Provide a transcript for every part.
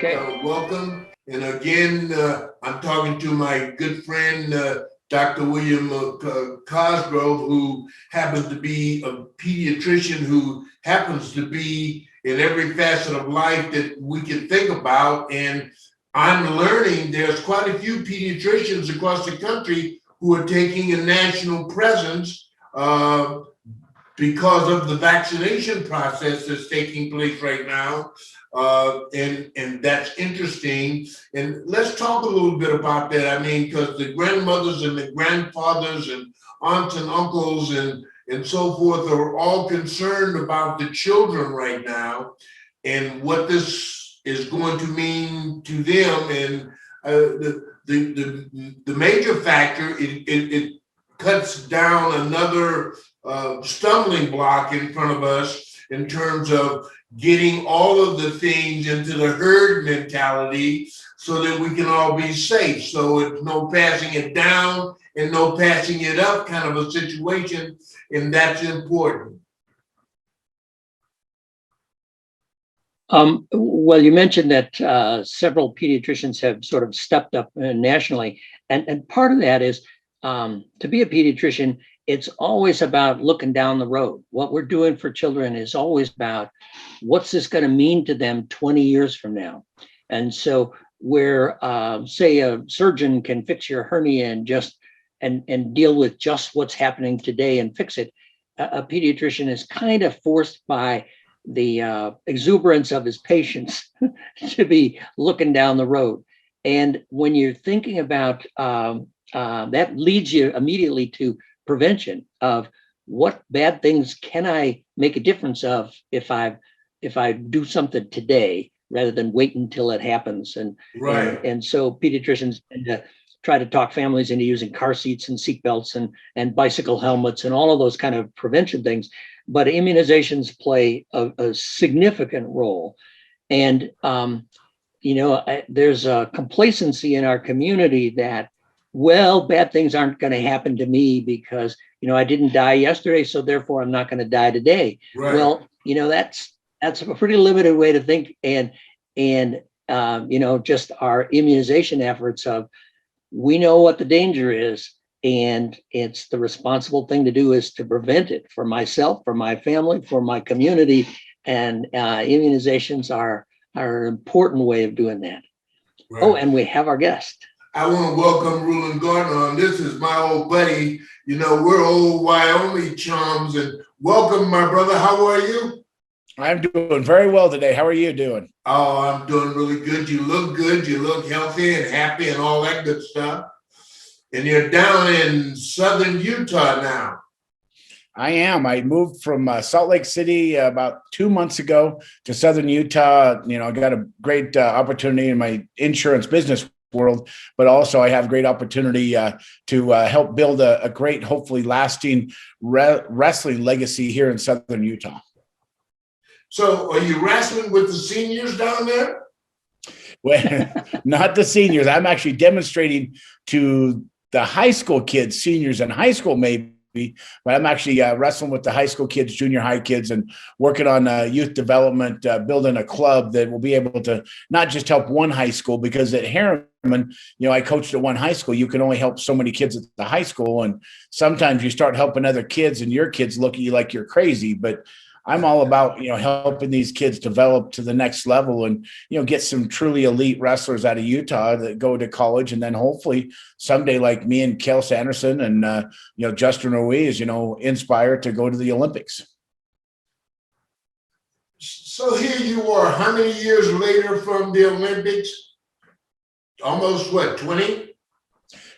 Okay. Welcome. And again, I'm talking to my good friend, Dr. William Cosgrove, who happens to be a pediatrician who happens to be in every facet of life that we can think about. And I'm learning there's quite a few pediatricians across the country who are taking a national presence because of the vaccination process that's taking place right now. And that's interesting. And let's talk a little bit about that. I mean, because the grandmothers and the grandfathers and aunts and uncles and so forth are all concerned about the children right now and what this is going to mean to them. And the major factor, it cuts down another stumbling block in front of us in terms of getting all of the things into the herd mentality so that we can all be safe. So it's no passing it down and no passing it up kind of a situation, and that's important. Well, you mentioned that several pediatricians have sort of stepped up nationally, and part of that is to be a pediatrician, it's always about looking down the road. What we're doing for children is always about what's this going to mean to them 20 years from now. And so where, say, a surgeon can fix your hernia and just and deal with just what's happening today and fix it, a pediatrician is kind of forced by the exuberance of his patients to be looking down the road. And when you're thinking about that leads you immediately to prevention of what bad things can I make a difference of if I do something today rather than wait until it happens. And right. And so pediatricians tend to try to talk families into using car seats and seat belts and bicycle helmets and all of those kind of prevention things. But immunizations play a significant role. And there's a complacency in our community that, well, bad things aren't going to happen to me because, I didn't die yesterday, so therefore I'm not going to die today. Right. Well, that's a pretty limited way to think. And just our immunization efforts of, we know what the danger is, and it's the responsible thing to do is to prevent it for myself, for my family, for my community. And immunizations are an important way of doing that. Right. Oh, and we have our guest. I want to welcome Rulon Gardner on. This is my old buddy. We're old Wyoming chums, and welcome, my brother. How are you? I'm doing very well today. How are you doing? Oh, I'm doing really good. You look good. You look healthy and happy and all that good stuff. And you're down in southern Utah now. I am. I moved from Salt Lake City about 2 months ago to southern Utah. I got a great opportunity in my insurance business world, but also I have great opportunity to help build a great, hopefully lasting wrestling legacy here in southern Utah. So are you wrestling with the seniors down there? Well, not the seniors. I'm actually demonstrating to the high school kids, seniors in high school maybe, but I'm actually wrestling with the high school kids, junior high kids, and working on youth development, building a club that will be able to not just help one high school, because at Harriman, I coached at one high school. You can only help so many kids at the high school. And sometimes you start helping other kids and your kids look at you like you're crazy. But I'm all about, helping these kids develop to the next level and, get some truly elite wrestlers out of Utah that go to college. And then hopefully someday, like me and Kel Sanderson and, Justin Ruiz, inspired to go to the Olympics. So here you are, how many years later from the Olympics? Almost what, 20?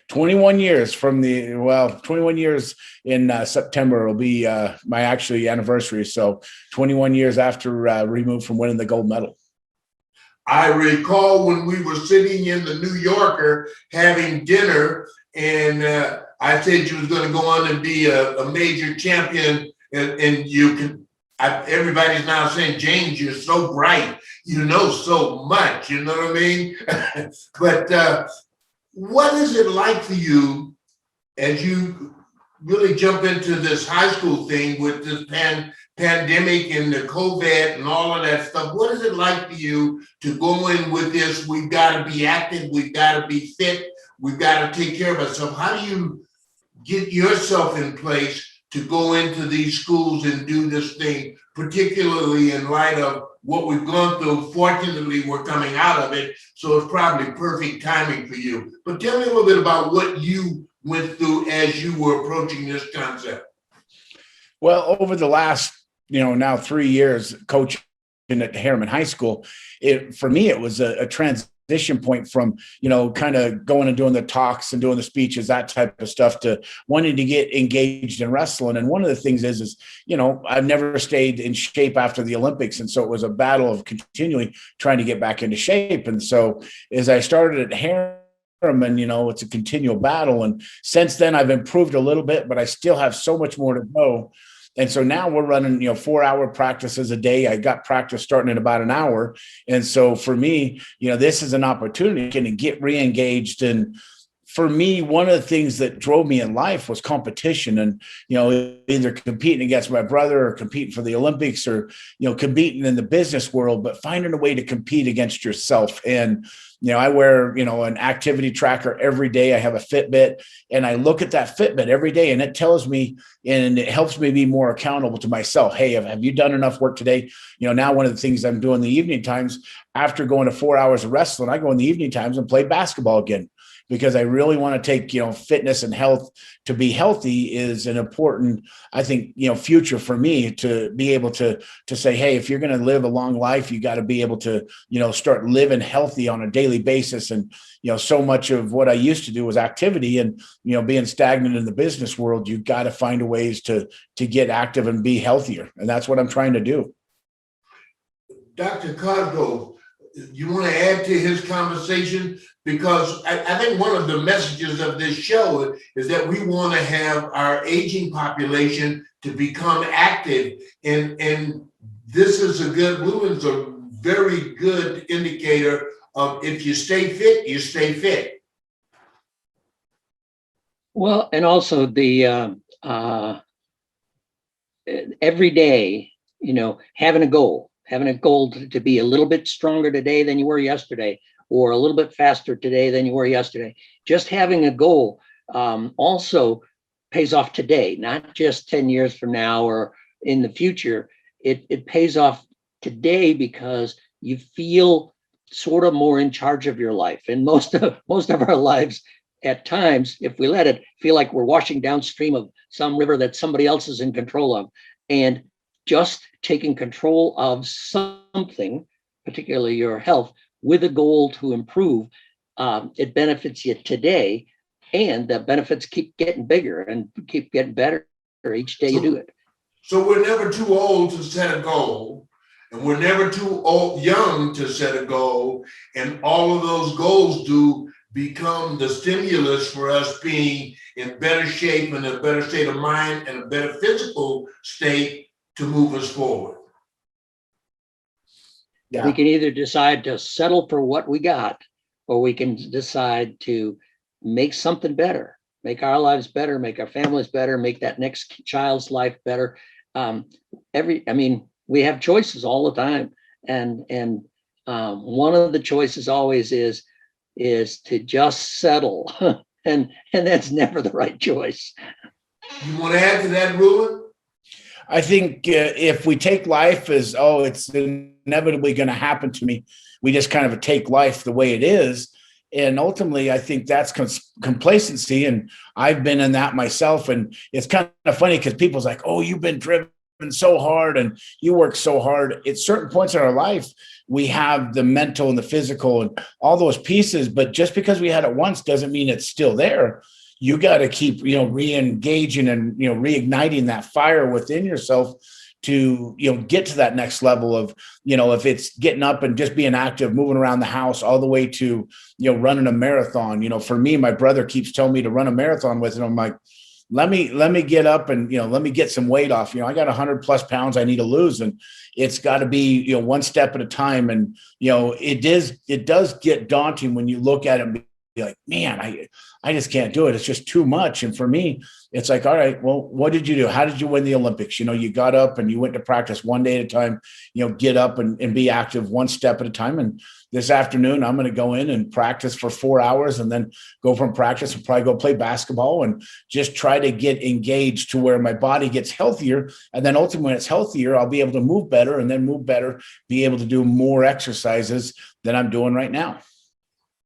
21 years from 21 years in September will be my actually anniversary. So 21 years after removed from winning the gold medal. I recall when we were sitting in the New Yorker having dinner, and I said you was going to go on and be a major champion, and you can. Everybody's now saying, James, you're so bright. You know so much. You know what I mean? But what is it like for you as you really jump into this high school thing with this pandemic and the COVID and all of that stuff. What is it like for you to go in with this? We've got to be active. We've got to be fit. We've got to take care of ourselves. How do you get yourself in place to go into these schools and do this thing, particularly in light of what we've gone through? Fortunately, we're coming out of it, so it's probably perfect timing for you. But tell me a little bit about what you went through as you were approaching this concept. Well, over the last, now 3 years coaching at Harriman High School, for me, it was a transition point from, kind of going and doing the talks and doing the speeches, that type of stuff, to wanting to get engaged in wrestling. And one of the things is, I've never stayed in shape after the Olympics. And so it was a battle of continually trying to get back into shape. And so as I started at Harriman, it's a continual battle. And since then I've improved a little bit, but I still have so much more to go. And so now we're running, 4-hour practices a day. I got practice starting in about an hour. And so for me, this is an opportunity to get re-engaged. And for me, one of the things that drove me in life was competition, and, either competing against my brother or competing for the Olympics, or, competing in the business world, but finding a way to compete against yourself. And, I wear, an activity tracker every day. I have a Fitbit, and I look at that Fitbit every day, and it tells me, and it helps me be more accountable to myself. Hey, have you done enough work today? Now one of the things I'm doing in the evening times, after going to 4 hours of wrestling, I go in the evening times and play basketball again, because I really want to take, fitness and health. To be healthy is an important, I think, future for me, to be able to say, hey, if you're going to live a long life, you got to be able to, start living healthy on a daily basis. And, so much of what I used to do was activity, and, being stagnant in the business world, you've got to find a ways to get active and be healthier. And that's what I'm trying to do. Dr. Cosgrove, you want to add to his conversation? Because I think one of the messages of this show is that we want to have our aging population to become active. And this is Rulon's a very good indicator of, if you stay fit, you stay fit. Well, and also the every day, having a goal to be a little bit stronger today than you were yesterday, or a little bit faster today than you were yesterday. Just having a goal also pays off today, not just 10 years from now or in the future. It pays off today because you feel sort of more in charge of your life. And most of our lives, at times, if we let it, feel like we're washing downstream of some river that somebody else is in control of. And just taking control of something, particularly your health, with a goal to improve, it benefits you today, and the benefits keep getting bigger and keep getting better each day you do it. So we're never too old to set a goal, and we're never too young to set a goal, and all of those goals do become the stimulus for us being in better shape and a better state of mind and a better physical state to move us forward. Yeah. We can either decide to settle for what we got, or we can decide to make something better, make our lives better, make our families better, make that next child's life better. We have choices all the time. And one of the choices always is to just settle. and that's never the right choice. You want to add to that, Rulon? I think if we take life as, it's inevitably going to happen to me, we just kind of take life the way it is. And ultimately, I think that's complacency. And I've been in that myself. And it's kind of funny because people's like, oh, you've been driven so hard and you work so hard. At certain points in our life, we have the mental and the physical and all those pieces. But just because we had it once doesn't mean it's still there. You got to keep, re-engaging and, reigniting that fire within yourself to, get to that next level of, if it's getting up and just being active, moving around the house, all the way to, running a marathon. For me, my brother keeps telling me to run a marathon with him. I'm like, let me get up and, let me get some weight off. I got 100+ pounds I need to lose, and it's got to be, one step at a time. And, it does get daunting when you look at it like, man, I just can't do it. It's just too much. And for me, it's like, all right, well, what did you do? How did you win the Olympics? You got up and you went to practice one day at a time, get up and be active one step at a time. And this afternoon, I'm going to go in and practice for 4 hours and then go from practice and probably go play basketball and just try to get engaged to where my body gets healthier. And then ultimately when it's healthier, I'll be able to move better and then move better, be able to do more exercises than I'm doing right now.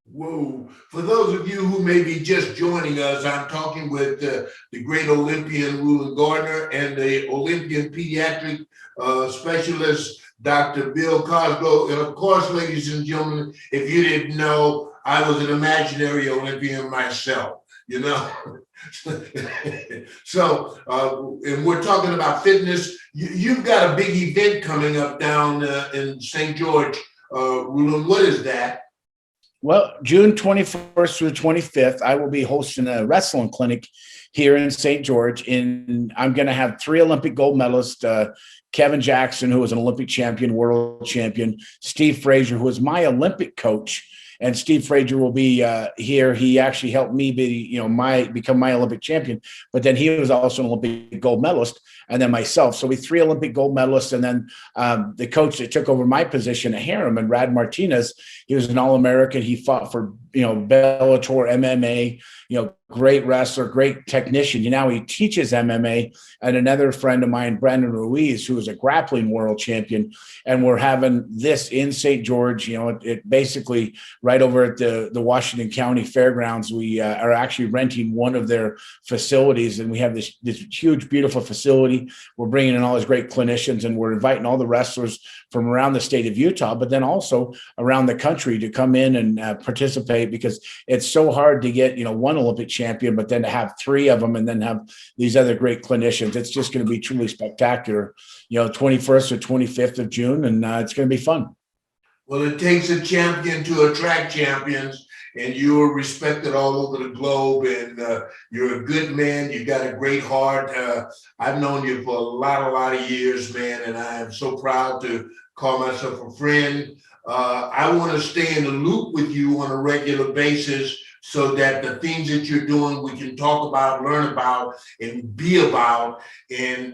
Whoa. For those of you who may be just joining us, I'm talking with the great Olympian Rulon Gardner and the Olympian pediatric specialist, Dr. Bill Cosgrove. And of course, ladies and gentlemen, if you didn't know, I was an imaginary Olympian myself, So, and we're talking about fitness. You've got a big event coming up down in St. George, Rulon. What is that? Well, June 21st through 25th, I will be hosting a wrestling clinic here in St. George. And I'm going to have 3 Olympic gold medalists, Kevin Jackson, who was an Olympic champion, world champion, Steve Frazier, who was my Olympic coach. And Steve Frazier will be here. He actually helped me become my Olympic champion, but then he was also an Olympic gold medalist, and then myself. So we 3 Olympic gold medalists, and then the coach that took over my position at Harriman, Rad Martinez, he was an All-American. He fought for Bellator, MMA, great wrestler, great technician. Now he teaches MMA. And another friend of mine, Brandon Ruiz, who is a grappling world champion. And we're having this in St. George, it basically right over at the Washington County Fairgrounds. We are actually renting one of their facilities, and we have this huge, beautiful facility. We're bringing in all these great clinicians, and we're inviting all the wrestlers from around the state of Utah, but then also around the country to come in and participate, because it's so hard to get, one Olympic champion, but then to have 3 of them and then have these other great clinicians. It's just going to be truly spectacular, 21st or 25th of June, and it's going to be fun. Well, it takes a champion to attract champions, and you're respected all over the globe, and you're a good man. You got a great heart. I've known you for a lot of years, man, and I am so proud to call myself a friend. I want to stay in the loop with you on a regular basis so that the things that you're doing, we can talk about, learn about, and be about, and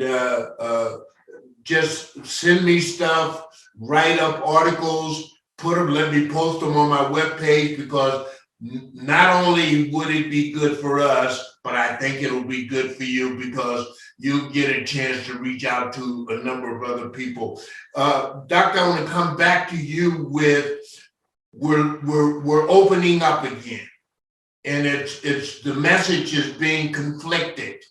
just send me stuff, write up articles, put them, let me post them on my webpage, because not only would it be good for us, but I think it'll be good for you, because you get a chance to reach out to a number of other people. Doctor, I want to come back to you with, we're opening up again, and it's the message is being conflicted.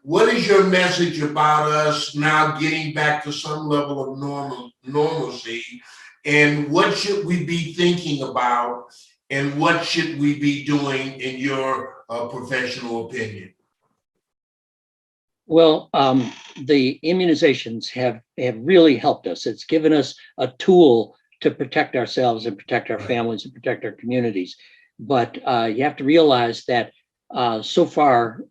What is your message about us now getting back to some level of normalcy? And what should we be thinking about? And what should we be doing, in your professional opinion? Well, the immunizations have really helped us. It's given us a tool to protect ourselves and protect our families and protect our communities. But you have to realize that so far,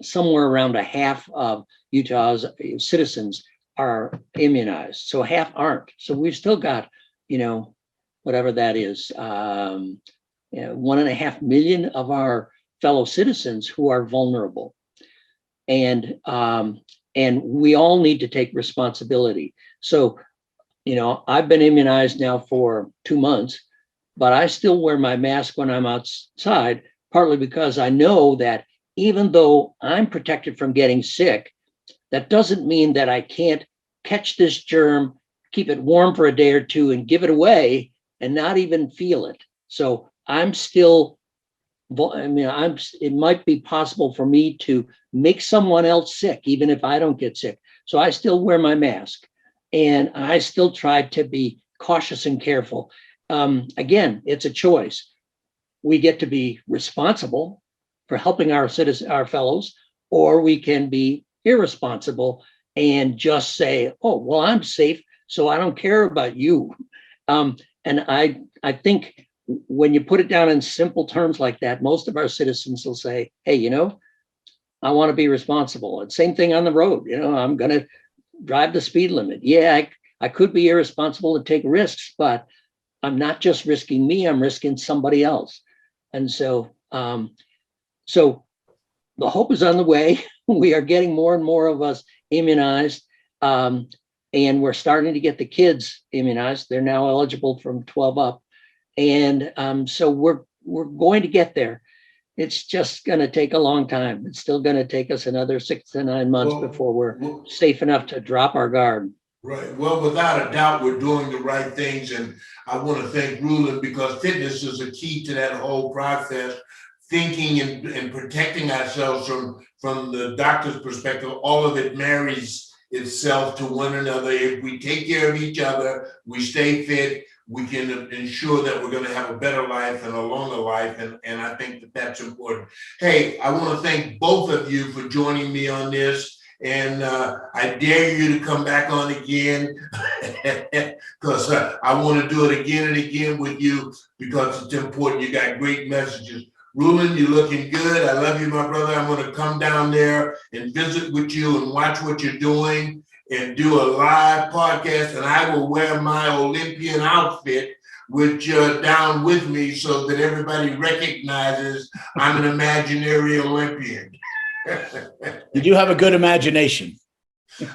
somewhere around a half of Utah's citizens are immunized. So half aren't. So we've still got, whatever that is, 1.5 million of our fellow citizens who are vulnerable. And we all need to take responsibility. So, I've been immunized now for 2 months, but I still wear my mask when I'm outside, partly because I know that even though I'm protected from getting sick, that doesn't mean that I can't catch this germ, keep it warm for a day or 2 and give it away and not even feel it. So I'm still, it might be possible for me to make someone else sick, even if I don't get sick. So I still wear my mask, and I still try to be cautious and careful. Again, it's a choice. We get to be responsible for helping our citizens, our fellows, or we can be irresponsible and just say, oh, well, I'm safe, so I don't care about you. And I think when you put it down in simple terms like that, most of our citizens will say, hey, I want to be responsible. And same thing on the road. I'm going to drive the speed limit. Yeah, I could be irresponsible and take risks, but I'm not just risking me, I'm risking somebody else. And so, so the hope is on the way. We are getting more and more of us immunized. And we're starting to get the kids immunized. They're now eligible from 12 up. And so we're going to get there. It's just going to take a long time. It's still going to take us another 6 to 9 months before we're safe enough to drop our guard. Right. Well, without a doubt, we're doing the right things. And I want to thank Rulon, because fitness is a key to that whole process. Thinking and protecting ourselves from the doctor's perspective, all of it marries itself to one another. If we take care of each other, we stay fit, we can ensure that we're going to have a better life and a longer life. And I think that that's important. Hey, I want to thank both of you for joining me on this. And I dare you to come back on again, because I want to do it again and again with you, because it's important. You got great messages. Rulon, you're looking good. I love you, my brother. I'm going to come down there and visit with you and watch what you're doing and do a live podcast. And I will wear my Olympian outfit, which down with me, so that everybody recognizes I'm an imaginary Olympian. You do have a good imagination.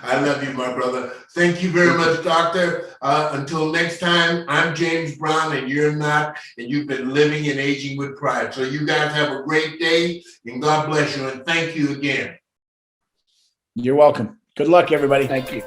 I love you, my brother. Thank you very much, Doctor. Until next time, I'm James Brown, and you're not, and you've been living and aging with pride. So you guys have a great day, and God bless you, and thank you again. You're welcome. Good luck, everybody. Thank you.